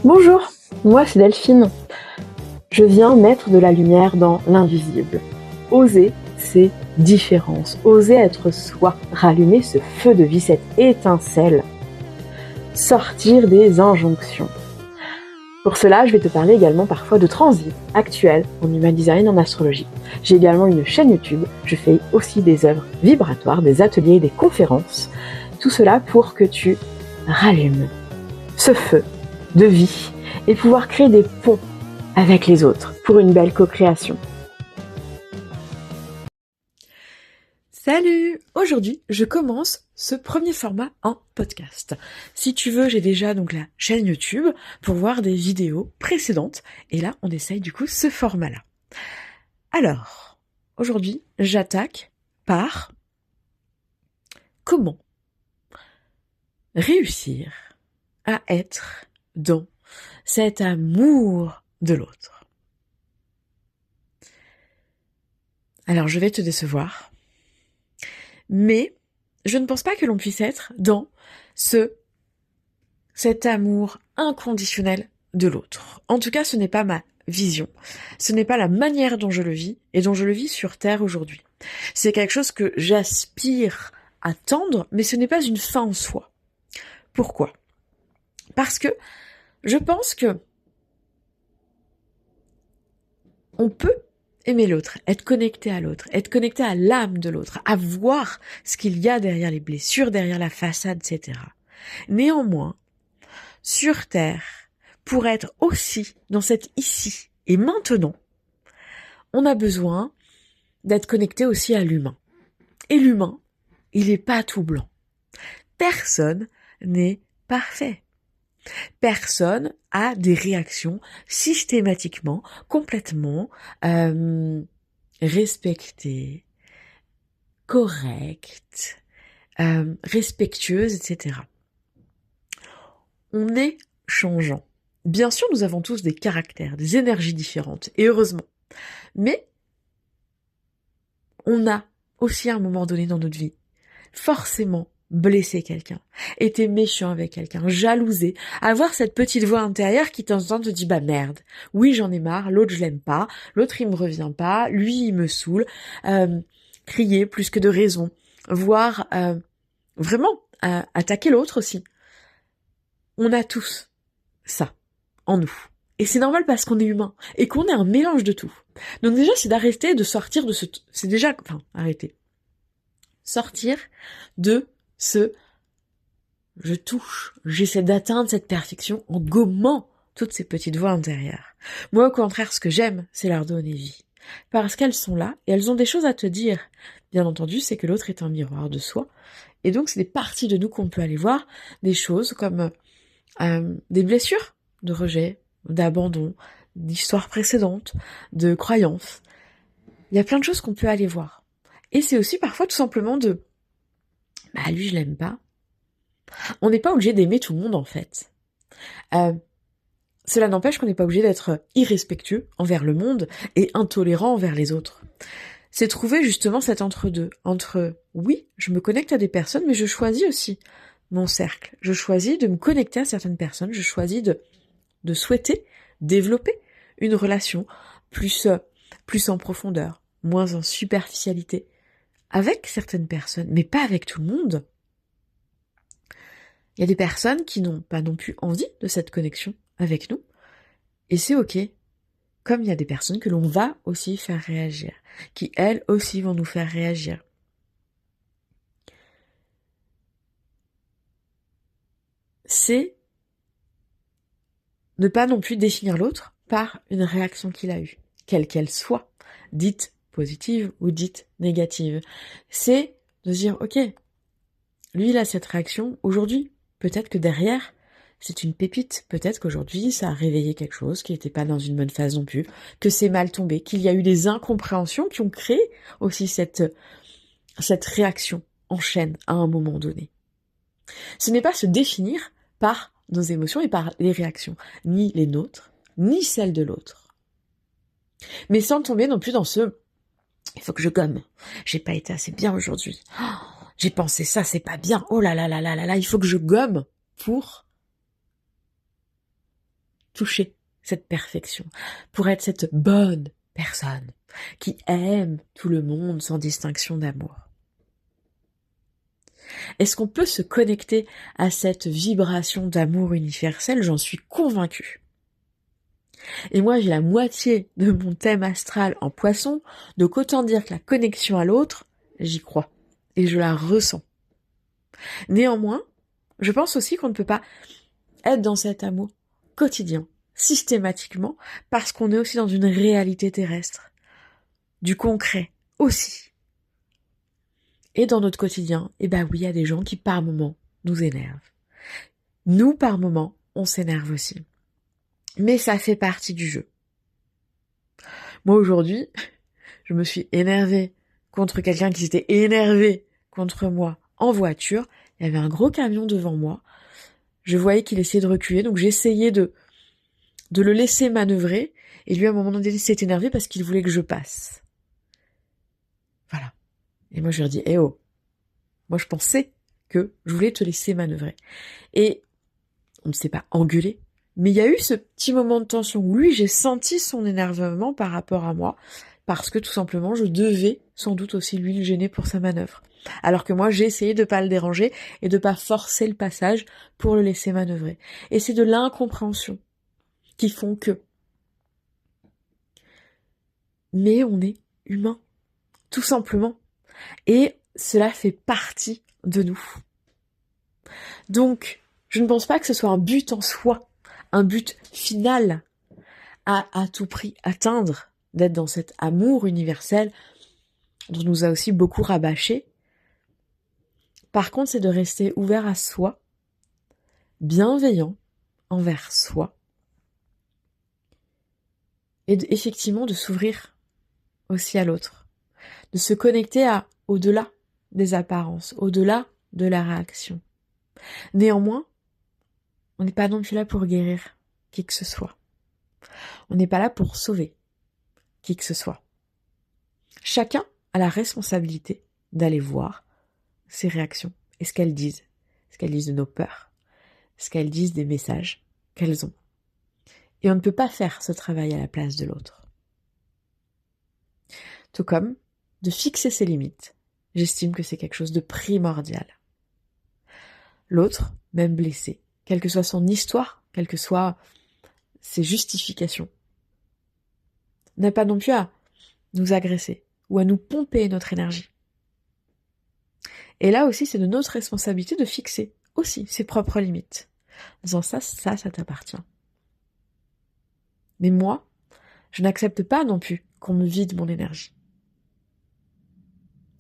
Bonjour, moi c'est Delphine. Je viens mettre de la lumière dans l'invisible. Oser ces différences, oser être soi, rallumer ce feu de vie, cette étincelle, sortir des injonctions. Pour cela, je vais te parler également parfois de transit actuel en human design, en astrologie. J'ai également une chaîne YouTube, je fais aussi des œuvres vibratoires, des ateliers, des conférences. Tout cela pour que tu rallumes ce feu de vie et pouvoir créer des ponts avec les autres pour une belle co-création. Salut! Aujourd'hui, je commence ce premier format en podcast. Si tu veux, j'ai déjà donc la chaîne YouTube pour voir des vidéos précédentes et là, on essaye du coup ce format-là. Alors, aujourd'hui, j'attaque par comment réussir à être dans cet amour de l'autre. Alors, je vais te décevoir, mais je ne pense pas que l'on puisse être dans cet amour inconditionnel de l'autre. En tout cas, ce n'est pas ma vision. Ce n'est pas la manière dont je le vis et dont je le vis sur Terre aujourd'hui. C'est quelque chose que j'aspire à tendre, mais ce n'est pas une fin en soi. Pourquoi ? Parce que je pense que on peut aimer l'autre, être connecté à l'autre, être connecté à l'âme de l'autre, à voir ce qu'il y a derrière les blessures, derrière la façade, etc. Néanmoins, sur Terre, pour être aussi dans cet ici et maintenant, on a besoin d'être connecté aussi à l'humain. Et l'humain, il n'est pas tout blanc. Personne n'est parfait. Personne a des réactions systématiquement, complètement respectées, correctes, respectueuses, etc. On est changeant. Bien sûr, nous avons tous des caractères, des énergies différentes, et heureusement. Mais on a aussi à un moment donné dans notre vie forcément blesser quelqu'un, été méchant avec quelqu'un, jalousé, avoir cette petite voix intérieure qui de temps en temps te dit bah merde, oui j'en ai marre, l'autre je l'aime pas, l'autre il me revient pas, lui il me saoule, crier plus que de raison, voire vraiment attaquer l'autre aussi. On a tous ça en nous. Et c'est normal parce qu'on est humain et qu'on est un mélange de tout. Donc déjà c'est d'arrêter de sortir de arrêter. Sortir de je touche, j'essaie d'atteindre cette perfection en gommant toutes ces petites voix intérieures. Moi, au contraire, ce que j'aime, c'est leur donner vie. Parce qu'elles sont là et elles ont des choses à te dire. Bien entendu, c'est que l'autre est un miroir de soi. Et donc, c'est des parties de nous qu'on peut aller voir, des choses comme des blessures de rejet, d'abandon, d'histoires précédentes, de croyances. Il y a plein de choses qu'on peut aller voir. Et c'est aussi parfois tout simplement lui je l'aime pas. On n'est pas obligé d'aimer tout le monde en fait. Cela n'empêche qu'on n'est pas obligé d'être irrespectueux envers le monde et intolérant envers les autres. C'est trouver justement cet entre-deux. Entre oui, je me connecte à des personnes, mais je choisis aussi mon cercle. Je choisis de me connecter à certaines personnes. Je choisis de souhaiter développer une relation plus en profondeur, moins en superficialité, avec certaines personnes, mais pas avec tout le monde. Il y a des personnes qui n'ont pas non plus envie de cette connexion avec nous, et c'est ok. Comme il y a des personnes que l'on va aussi faire réagir, qui elles aussi vont nous faire réagir. C'est ne pas non plus définir l'autre par une réaction qu'il a eue, quelle qu'elle soit, dite positive ou dite négative. C'est de se dire, ok, lui il a cette réaction aujourd'hui, peut-être que derrière, c'est une pépite. Peut-être qu'aujourd'hui, ça a réveillé quelque chose qui n'était pas dans une bonne phase non plus, que c'est mal tombé, qu'il y a eu des incompréhensions qui ont créé aussi cette réaction en chaîne à un moment donné. Ce n'est pas se définir par nos émotions et par les réactions, ni les nôtres, ni celles de l'autre. Mais sans tomber non plus dans il faut que je gomme. J'ai pas été assez bien aujourd'hui. Oh, j'ai pensé ça, c'est pas bien. Oh là là là là là là, il faut que je gomme pour toucher cette perfection, pour être cette bonne personne qui aime tout le monde sans distinction d'amour. Est-ce qu'on peut se connecter à cette vibration d'amour universel? J'en suis convaincue. Et moi, j'ai la moitié de mon thème astral en Poisson, donc autant dire que la connexion à l'autre, j'y crois. Et je la ressens. Néanmoins, je pense aussi qu'on ne peut pas être dans cet amour quotidien, systématiquement, parce qu'on est aussi dans une réalité terrestre. Du concret aussi. Et dans notre quotidien, oui, il y a des gens qui par moments nous énervent. Nous, par moments, on s'énerve aussi. Mais ça fait partie du jeu. Moi, aujourd'hui, je me suis énervée contre quelqu'un qui s'était énervé contre moi en voiture. Il y avait un gros camion devant moi. Je voyais qu'il essayait de reculer, donc j'essayais de le laisser manœuvrer. Et lui, à un moment donné, il s'est énervé parce qu'il voulait que je passe. Voilà. Et moi, je lui ai dit, eh oh, moi, je pensais que je voulais te laisser manœuvrer. Et on ne s'est pas engueulé. Mais il y a eu ce petit moment de tension où lui, j'ai senti son énervement par rapport à moi, parce que tout simplement, je devais sans doute aussi lui le gêner pour sa manœuvre. Alors que moi, j'ai essayé de pas le déranger et de pas forcer le passage pour le laisser manœuvrer. Et c'est de l'incompréhension qui font que. Mais on est humain, tout simplement. Et cela fait partie de nous. Donc, je ne pense pas que ce soit un but en soi, un but final à tout prix atteindre, d'être dans cet amour universel dont on nous a aussi beaucoup rabâché. Par contre, c'est de rester ouvert à soi, bienveillant envers soi, et effectivement de s'ouvrir aussi à l'autre, de se connecter à au-delà des apparences, au-delà de la réaction. Néanmoins, on n'est pas non plus là pour guérir qui que ce soit. On n'est pas là pour sauver qui que ce soit. Chacun a la responsabilité d'aller voir ses réactions et ce qu'elles disent de nos peurs, ce qu'elles disent des messages qu'elles ont. Et on ne peut pas faire ce travail à la place de l'autre. Tout comme de fixer ses limites, j'estime que c'est quelque chose de primordial. L'autre, même blessé, quelle que soit son histoire, quelles que soient ses justifications, n'a pas non plus à nous agresser ou à nous pomper notre énergie. Et là aussi, c'est de notre responsabilité de fixer aussi ses propres limites. En disant ça t'appartient. Mais moi, je n'accepte pas non plus qu'on me vide mon énergie.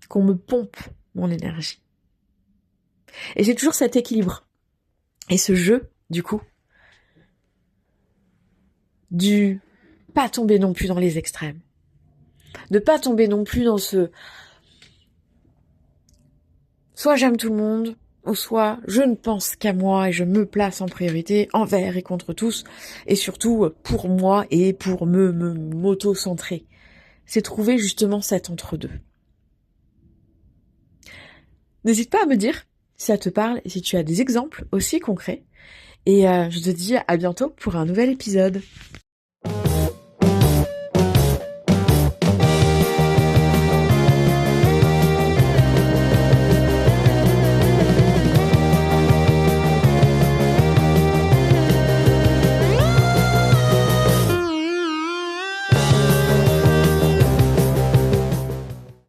Qu'on me pompe mon énergie. Et c'est toujours cet équilibre. Et ce jeu, du coup, du pas tomber non plus dans les extrêmes. De pas tomber non plus dans ce soit j'aime tout le monde, ou soit je ne pense qu'à moi et je me place en priorité envers et contre tous, et surtout pour moi et pour m'auto-centrer. C'est trouver justement cet entre-deux. N'hésite pas à me dire si ça te parle et si tu as des exemples aussi concrets. Et je te dis à bientôt pour un nouvel épisode.